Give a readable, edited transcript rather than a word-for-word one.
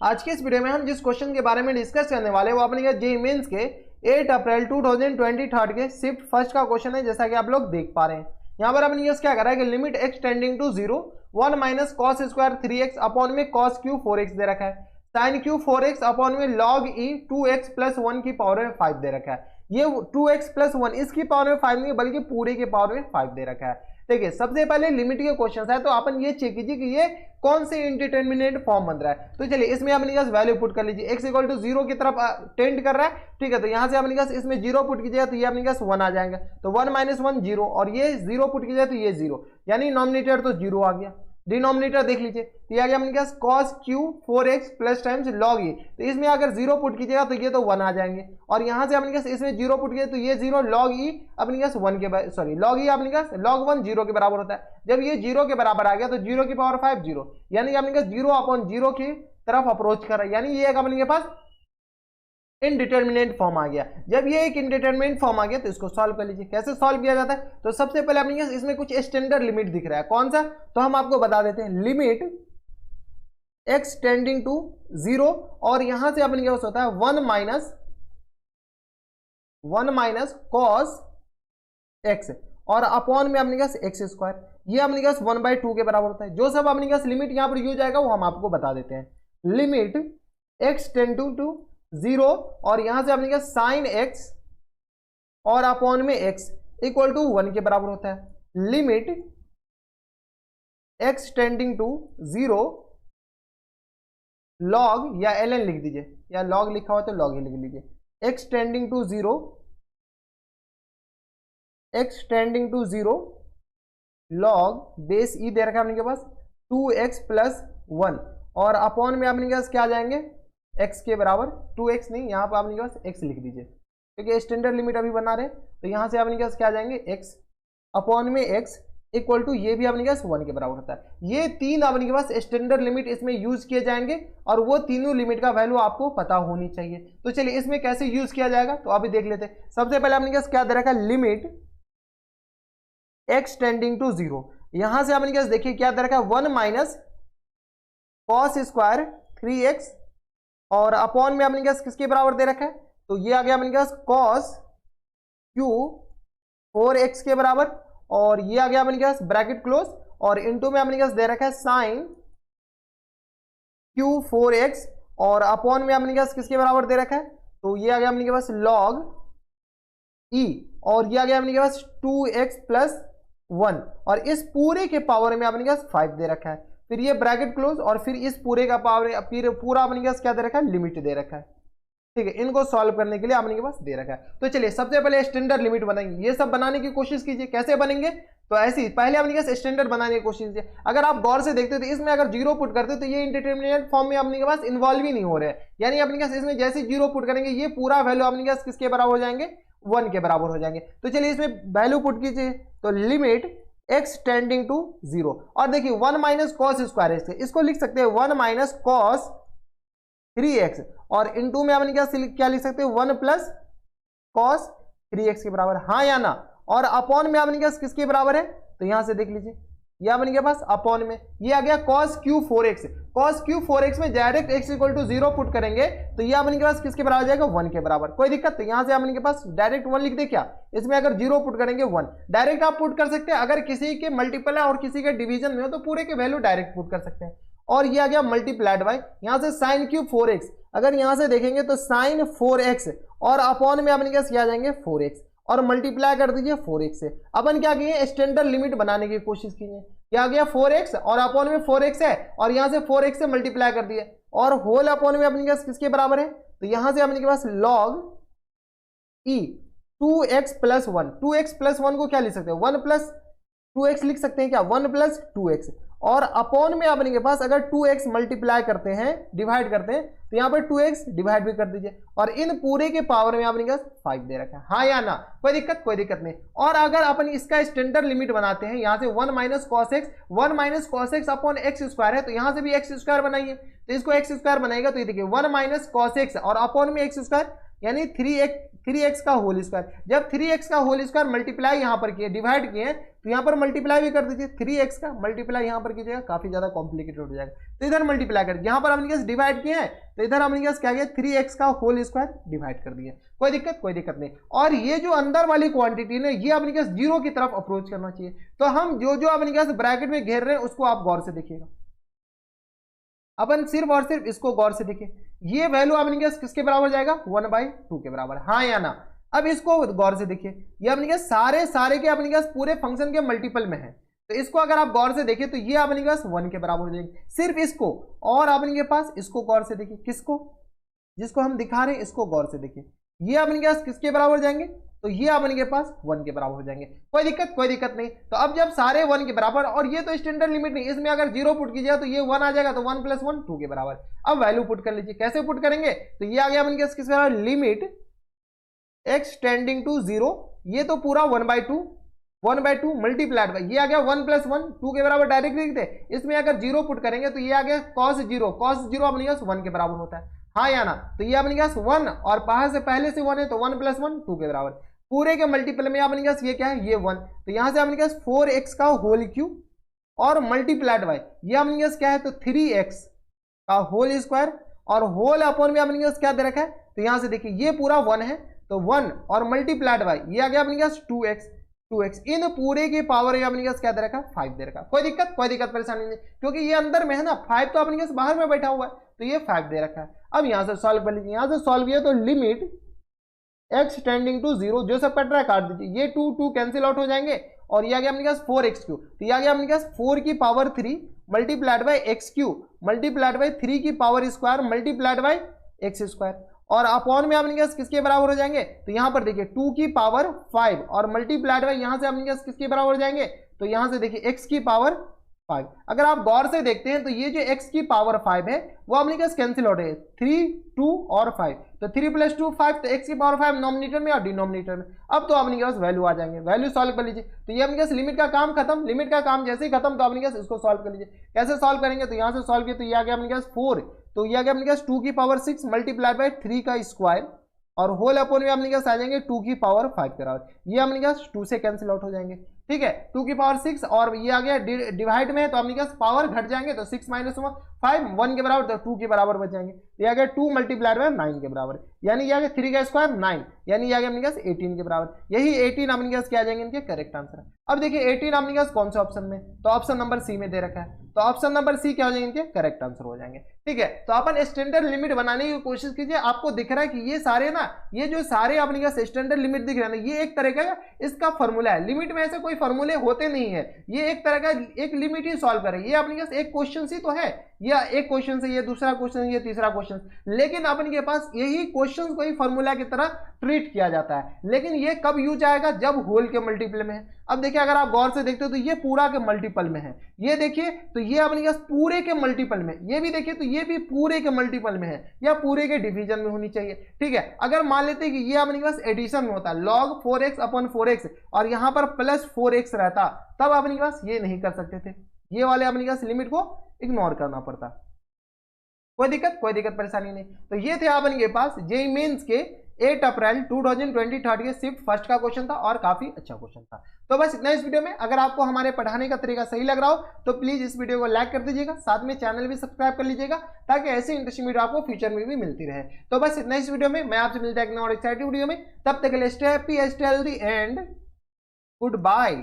आज के इस वीडियो में हम जिस क्वेश्चन के बारे में डिस्कस करने वाले हैं वो अपने जेईई मेंस के 8 अप्रैल 2023 के शिफ्ट फर्स्ट का क्वेश्चन है, जैसा कि आप लोग देख पा रहे हैं। यहाँ पर अपने क्या कर रहा है कि limit x tending to 0 1 minus cos square 3x upon में कॉस क्यू 4x दे रखा है, साइन क्यू 4x अपॉन में लॉग ई 2x प्लस 1 की पावर में 5 दे रखा है। ये 2x प्लस 1 इसकी पावर में 5 नहीं बल्कि पूरे की पावर में 5 दे रखा है। देखिए सबसे पहले लिमिट के क्वेश्चन है तो अपन ये चेक कीजिए कि ये कौन से इंडिटरमिनेट फॉर्म बन रहा है। तो चलिए इसमें अपने पास वैल्यू पुट कर लीजिए, x इक्वल टू 0 की तरफ टेंड कर रहा है, ठीक है। तो यहाँ से अपने पास इसमें 0 पुट कीजिएगा तो ये अपने पास 1 आ जाएगा, तो 1 माइनस 1 0 और ये 0 पुट कीजिए तो ये 0, यानी नॉमिनेटर तो 0 आ गया। डिनोमिनेटर देख लीजिए तो ये आ गया अपने पास cos q 4x plus times log e, तो इसमें अगर 0 पुट कीजिएगा तो ये तो 1 आ जाएंगे और यहाँ से अपने पास इसमें 0 पुट कीजिए तो ये 0 log e अपने पास 1 के सॉरी log e अपने पास log 1 0 के बराबर होता है। जब ये 0 के बराबर आ गया तो 0 की पावर 5 0, यानी कि अपने पास 0 अपॉन 0 की तरफ अप्रोच कर रहा है, यानी ये एक अपने के पास इनडिटरमिनेट फॉर्म आ गया। जब ये एक इनडिटरमिनेट फॉर्म आ गया तो इसको सॉल्व कर लीजिए। कैसे सॉल्व किया जाता है तो सबसे पहले अपने इसमें कुछ स्टैंडर्ड लिमिट दिख रहा है, कौन सा तो हम आपको बता देते हैं। लिमिट x टेंडिंग टू 0 और यहां से अपने पास होता है 1 माइनस कॉस x और अपॉन में अपने पास x स्क्वायर, ये अपने पास 1/2 के बराबर होता है। जो सब अपने पास लिमिट यहां पर यूज आएगा वो हम आपको बता देते हैं। लिमिट x टेंडिंग टू 0 और यहां से अपने साइन x और अपॉन में x इक्वल टू 1 के बराबर होता है। Limit x tending to 0 log या ln लिख दीजिए, या लॉग लिखा हुआ तो लॉग ही लिख लीजिए। x tending to 0 log base e दे रखा है अपने के पास 2x प्लस 1 और अपॉन में अपने पास क्या आ जाएंगे x के बराबर 2x नहीं, यहाँ पर आपने के पास x लिख दीजिए क्योंकि स्टैंडर्ड लिमिट अभी बना रहे, तो यहाँ से आपने के पास क्या आ जाएंगे x अपॉन में x इक्वल टू ये भी आपने के पास 1 के बराबर होता है। ये तीन आपने के पास स्टैंडर्ड लिमिट इसमें यूज किए जाएंगे और वो तीनों लिमिट का वैल्यू आपको पता होनी चाहिए। तो चलिए इसमें कैसे यूज किया जाएगा तो अभी देख लेते हैं। सबसे पहले आपने के पास क्या दे रखा है, लिमिट x टेंडिंग टू 0, यहां से आपने के पास देखिए क्या दे रखा है 1 माइनस कॉस स्क्वायर 3x और अपॉन में अपने पास किसके बराबर दे रखा है तो ये आ गया अपने पास cos q 4x के बराबर और ये आ गया अपने पास ब्रैकेट क्लोज और इनटू में अपने पास दे रखा है sin q 4x और अपॉन में अपने पास किसके बराबर दे रखा है तो ये आ गया अपने पास log e और ये आ गया अपने पास 2x प्लस 1 और इस पूरे के पावर में अपने पास 5 दे रखा है, फिर ये ब्रैकेट क्लोज और फिर इस पूरे का पावर फिर पूरा अपने पास क्या दे रखा है लिमिट दे रखा है, ठीक है। इनको सॉल्व करने के लिए अपने के पास दे रखा है। तो चलिए सबसे पहले स्टैंडर्ड लिमिट बनाएंगे, ये सब बनाने की कोशिश कीजिए। कैसे बनेंगे तो ऐसे ही पहले अपने पास स्टैंडर्ड बनाने की कोशिश कीजिए। अगर आप गौर से देखते हो तो इसमें अगर 0 पुट करते तो ये इंडिटरमिनेट फॉर्म में अपने के पास इन्वॉल्व ही नहीं हो रहे हैं, यानी अपने पास इसमें जैसे 0 पुट करेंगे ये पूरा वैल्यू अपने पास किसके बराबर हो जाएंगे 1 के बराबर हो जाएंगे। तो चलिए इसमें वैल्यू पुट कीजिए तो लिमिट x टेंडिंग टू 0 और देखिए 1 माइनस कॉस स्क्वायर है, इसको लिख सकते हैं 1 माइनस कॉस 3x और इनटू में अपने क्या लिख सकते हैं 1 प्लस कॉस 3x के बराबर, हाँ या ना। और अपॉन में अपने पास किसके बराबर है तो यहां से देख लीजिए ये अपने के पास अपॉन में ये आ गया cos q 4x, cos q 4x में direct x equal to 0 put करेंगे तो ये अपने के पास किसके बराबर जाएगा 1 के बराबर। कोई दिक्कत तो यहां से अपने के पास डायरेक्ट 1 लिख दे, क्या इसमें अगर 0 पुट करेंगे 1 डायरेक्ट आप पुट कर सकते हैं। अगर किसी के मल्टीपल है और किसी के डिवीजन में हो तो पूरे के वैल्यू डायरेक्ट पुट कर सकते हैं। और ये आ गया मल्टीप्लाइड बाय यहां से साइन क्यूब 4x, अगर यहां से देखेंगे तो साइन 4x और अपॉन में अपने पास क्या आ जाएंगे 4x और मल्टीप्लाई कर दीजिए 4x से। अपन क्या किए स्टैंडर्ड लिमिट बनाने की कोशिश कीजिए, क्या गया 4x और अपॉन में 4x है और यहां से 4x से मल्टीप्लाई कर दिए और होल अपॉन में अपने पास किसके बराबर है तो यहां से अपने के पास log e 2x plus 1, 2x plus 1 को क्या लिख सकते हैं 1 प्लस 2x लिख सकते हैं क्या 1 प्लस 2x और अपॉन में अपने के पास अगर 2x मल्टीप्लाई करते हैं डिवाइड करते हैं तो यहाँ पर 2x डिवाइड भी कर दीजिए और इन पूरे के पावर में अपने पास 5 दे रखा है, हाँ या ना। कोई दिक्कत नहीं। और अगर अपन इसका स्टैंडर्ड लिमिट बनाते हैं यहाँ से 1 minus cos x upon x square है तो यहाँ से भी एक्स स्क्वायर बनाइए, तो इसको एक्स स्क्वायर बनाएगा तो ये देखिए 1 माइनस कॉस एक्स और अपॉन में एक्स स्क्वायर यानी 3x का होल स्क्वायर। जब 3x का होल स्क्वायर मल्टीप्लाई यहाँ पर किए, डिवाइड किए, तो यहाँ पर मल्टीप्लाई भी कर दीजिए। 3x का मल्टीप्लाई यहाँ पर कीजिएगा, काफी ज्यादा कॉम्प्लिकेटेड हो जाएगा, तो इधर मल्टीप्लाई कर, यहाँ पर हमने डिवाइड किए हैं तो इधर हमने क्या किया, 3x का होल स्क्वायर डिवाइड कर दिया। कोई दिक्कत नहीं। और ये जो अंदर वाली क्वांटिटी ने ये अपने जीरो की तरफ अप्रोच करना चाहिए। तो हम जो जो अपने ब्रैकेट में घेर रहे हैं उसको आप गौर से देखिएगा, अपन सिर्फ और सिर्फ इसको गौर से देखिए। ये वैल्यू अपने किसके बराबर जाएगा, 1/2 के बराबर, हाँ या ना। अब इसको गौर से देखिए, ये अपने सारे के अपने पूरे फंक्शन के मल्टीपल में है, तो इसको अगर आप गौर से देखिए तो ये अपने पास 1 के बराबर हो जाएंगे, सिर्फ इसको। और अपने पास इसको गौर से देखिए, किसको, जिसको हम दिखा रहे हैं इसको गौर से देखिए, ये अपने पास किसके बराबर हो जाएंगे, तो ये अपने के पास 1 के बराबर हो जाएंगे। कोई दिक्कत नहीं। तो अब जब सारे 1 के बराबर, और ये तो स्टैंडर्ड लिमिट नहीं, इसमें अगर 0 पुट कीजिए तो ये 1 आ जाएगा, तो 1 + 1 2 के बराबर। अब वैल्यू पुट कर लीजिए, कैसे पुट करेंगे, तो ये आ गया अपने किसके बराबर, लिमिट x टेंडिंग टू 0, ये तो पूरा 1/2 मल्टीप्लाइड बाय, ये आ गया 1 + 1 2 के बराबर, डायरेक्ट लिखते। इसमें अगर 0 पुट करेंगे तो ये आ गया cos 0 अपने पास 1 के बराबर होता है, हाँ या ना। तो ये अपने पास 1, और बाहर से पहले से 1 है, तो 1 + 1 2 के बराबर। पूरे के मल्टीपल में अपने पास ये क्या है, ये 1, तो यहां से अपने पास 4x का होल क्यूब और मल्टीप्लाइड बाय, ये अपने पास क्या है, तो 3x का होल स्क्वायर, और होल अपॉन में अपने पास क्या दे रखा है, तो यहां से देखिए ये पूरा 1 है, तो 1 और मल्टीप्लाइड बाय, ये आ गया अपने पास 2x। इन पूरे के पावर में अपने पास क्या दे रखा है, 5 दे रखा है। कोई दिक्कत परेशानी नहीं, क्योंकि ये अंदर में है ना, 5 तो अपने पास बाहर में बैठा हुआ है, तो ये 5 दे रखा है। अब यहां से सॉल्व कर लीजिए, यहां से सॉल्व किया तो लिमिट x टेंडिंग टू 0, जो सब कट रहा है काट दीजिए, ये 2 कैंसिल आउट हो जाएंगे, और ये आ गया अपने पास 4x3, तो ये आ गया अपने पास 4 की power 3 multiplied by x3 multiplied by 3 की power square multiplied by x², और अपॉन में अपने पास किसके बराबर हो जाएंगे, तो यहां पर देखिए 2 की पावर 5 और मल्टीप्लाइड बाय, यहां से अपने पास किसके बराबर हो जाएंगे, तो यहां से देखिए x की पावर 5। अगर आप गौर से देखते हैं तो ये जो x की पावर 5 है वो अपने पास कैंसिल हो रहे हैं, 3 2 और 5, तो 3 + 2 5, तो x की पावर 5 नॉमिनेटर में और डिनोमिनेटर में। अब तो अपने पास वैल्यू आ जाएंगे, वैल्यू सॉल्व कर लीजिए, तो ये अपने पास लिमिट का काम खत्म, लिमिट का काम जैसे ही खत्म, तो अपने पास इसको सॉल्व कर लीजिए। कैसे सॉल्व करेंगे, तो यहां से सॉल्व किया तो ये आ गया अपने पास 4, तो ये आ गया अपने पास 2 की पावर 6 मल्टीप्लाइड बाय 3 का स्क्वायर, और होल अपॉन में अपने पास आ जाएंगे 2 की पावर 5 के बराबर, ये अपने पास 2 से कैंसिल आउट हो जाएंगे, ठीक है। 2 की पावर 6 और ये आ गया डिवाइड में, तो अपने पास पावर घट जाएंगे, तो 6 - 1 1 के बराबर, तो 2 के बराबर बच जाएंगे। ये आ गया 2 मल्टीप्लाइड बाय 9 के बराबर, यानी ये आ गया 3 का स्क्वायर 9, यानी ये आ गया अपने पास 18 के बराबर। यही 18 अपने पास क्या आ जाएंगे इनके करेक्ट आंसर। अब देखिए 18 अपने पास कौन से ऑप्शन में, तो ऑप्शन नंबर सी में दे रखा है, तो ऑप्शन नंबर सी क्या हो जाएंगे इनके करेक्ट आंसर हो जाएंगे, ठीक है। तो अपन स्टैंडर्ड लिमिट बनाने की कोशिश कीजिए, आपको दिख रहा है कि ये सारे ना, ये जो सारे अपने पास स्टैंडर्ड लिमिट दिख रहे हैं ना, ये एक तरह का इसका फॉर्मूला है। लिमिट में ऐसे कोई फॉर्मूले होते नहीं है, ये एक तरह का एक लिमिट ही सॉल्व करे, ये अपने पास एक क्वेश्चन ही तो है, या एक क्वेश्चन से ये दूसरा क्वेश्चन, ये तीसरा क्वेश्चन, लेकिन अपन के पास यही क्वेश्चन को ही फॉर्मूला की तरह ट्रीट किया जाता है। लेकिन ये कब यूज आएगा, जब होल के मल्टीपल में है। अब देखिए अगर आप गौर से देखते हो तो ये पूरा के मल्टीपल में है, ये देखिए तो ये अपने पास पूरे के मल्टीपल में, ये भी देखिए तो ये भी पूरे के मल्टीपल में है, या पूरे के डिवीजन में होनी चाहिए, ठीक है। अगर मान लेते हैं कि ये अपने पास एडिशन में होता है, log 4x अपॉन 4x, और यहां पर प्लस 4x रहता, तब अपने पास ये नहीं कर सकते थे, ये वाले अपने पास लिमिट को इग्नोर करना पड़ता। कोई दिक्कत परेशानी नहीं। तो ये थे अपन के पास जेईई मेंस के 8 अप्रैल 2023 के शिफ्ट फर्स्ट का क्वेश्चन था, और काफी अच्छा क्वेश्चन था। तो बस इतना इस वीडियो में। अगर आपको हमारे पढ़ाने का तरीका सही लग रहा हो तो प्लीज इस वीडियो को लाइक कर दीजिएगा, साथ में चैनल भी सब्सक्राइब कर लीजिएगा, ताकि ऐसी इंटरेस्टिंग वीडियो आपको फ्यूचर में भी मिलती रहे। तो बस इतना इस वीडियो में, मैं आपसे मिलता है एक और एक्साइटिंग वीडियो में, तब तक के लिए stay happy, stay healthy and good bye.